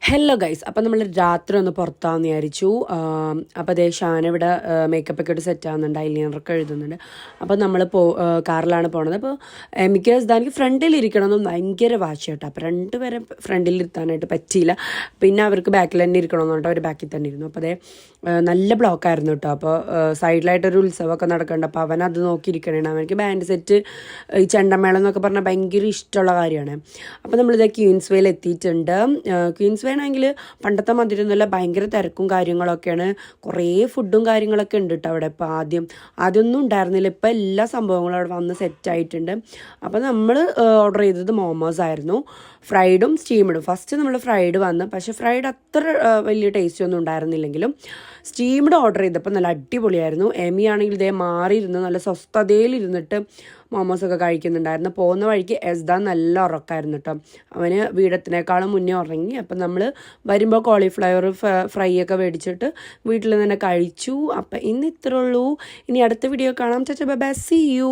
Hello guys, അപ്പം നമ്മൾ രാത്രി ഒന്ന് പുറത്താന്ന് വിചാരിച്ചു. അപ്പോൾ അതേ ഷാൻ ഇവിടെ മേക്കപ്പൊക്കെ ഇട്ട് സെറ്റ് ആവുന്നുണ്ട്, ഐലൈനറൊക്കെ എഴുതുന്നുണ്ട്. അപ്പോൾ നമ്മൾ കാറിലാണ് പോണത്. അപ്പോൾ എനിക്ക് എനിക്ക് ഫ്രണ്ടിലിരിക്കണമെന്നും ഭയങ്കര വാശി കേട്ടോ. അപ്പോൾ രണ്ടുപേരെ ഫ്രണ്ടിലിരുത്താനായിട്ട് പറ്റിയില്ല. പിന്നെ അവർക്ക് ബാക്കിൽ തന്നെ ഇരിക്കണമെന്ന് പറഞ്ഞിട്ട് അവർ ബാക്കിൽ തന്നെ ഇരുന്നു. അപ്പോൾ അതേ നല്ല ബ്ലോക്കായിരുന്നു കേട്ടോ. അപ്പോൾ സൈഡിലായിട്ടൊരു ഉത്സവമൊക്കെ നടക്കുന്നുണ്ട്. അപ്പോൾ അവൻ അത് നോക്കിയിരിക്കണേ. അവനക്ക് ബാൻഡ് സെറ്റ്, ഈ ചെണ്ടമേളം എന്നൊക്കെ പറഞ്ഞാൽ ഭയങ്കര ഇഷ്ടമുള്ള കാര്യമാണ്. അപ്പോൾ നമ്മളിത് ക്വീൻസ് വേയിൽ എത്തിയിട്ടുണ്ട്. ക്വീൻസ് ആണെങ്കിൽ പണ്ടത്തെ മന്ദിരമൊന്നുമല്ല, ഭയങ്കര തിരക്കും കാര്യങ്ങളൊക്കെയാണ്. കുറേ ഫുഡും കാര്യങ്ങളൊക്കെ ഉണ്ട് കേട്ടോ അവിടെ. ഇപ്പോൾ ആദ്യമൊന്നും ഉണ്ടായിരുന്നില്ല, ഇപ്പോൾ എല്ലാ സംഭവങ്ങളും അവിടെ വന്ന് സെറ്റായിട്ടുണ്ട്. അപ്പോൾ നമ്മൾ ഓർഡർ ചെയ്തത് മോമോസ് ആയിരുന്നു, ഫ്രൈഡും സ്റ്റീംഡും. ഫസ്റ്റ് നമ്മൾ ഫ്രൈഡ് വന്ന്, പക്ഷേ ഫ്രൈഡ് അത്ര വലിയ ടേസ്റ്റ് ഒന്നും ഉണ്ടായിരുന്നില്ലെങ്കിലും സ്റ്റീംഡ് ഓർഡർ ചെയ്തപ്പോൾ നല്ല അടിപൊളിയായിരുന്നു. എമി ആണെങ്കിൽ ഇതേ മാറിയിരുന്ന് നല്ല സ്വസ്ഥതയിലിരുന്നിട്ട് മോമോസൊക്കെ കഴിക്കുന്നുണ്ടായിരുന്നു. പോകുന്ന വഴിക്ക് എസ്ദാൻ നല്ല ഉറക്കമായിരുന്നു കേട്ടോ. അവന് വീടത്തിനേക്കാളും മുന്നേ ഉറങ്ങി. അപ്പം നമ്മൾ വരുമ്പോൾ കോളിഫ്ലവർ ഫ്രൈ ഒക്കെ മേടിച്ചിട്ട് വീട്ടിൽ തന്നെ കഴിച്ചു. അപ്പം ഇന്ന് ഇത്രേ ഉള്ളൂ. ഇനി അടുത്ത വീഡിയോ കാണാം. Bye bye, see U.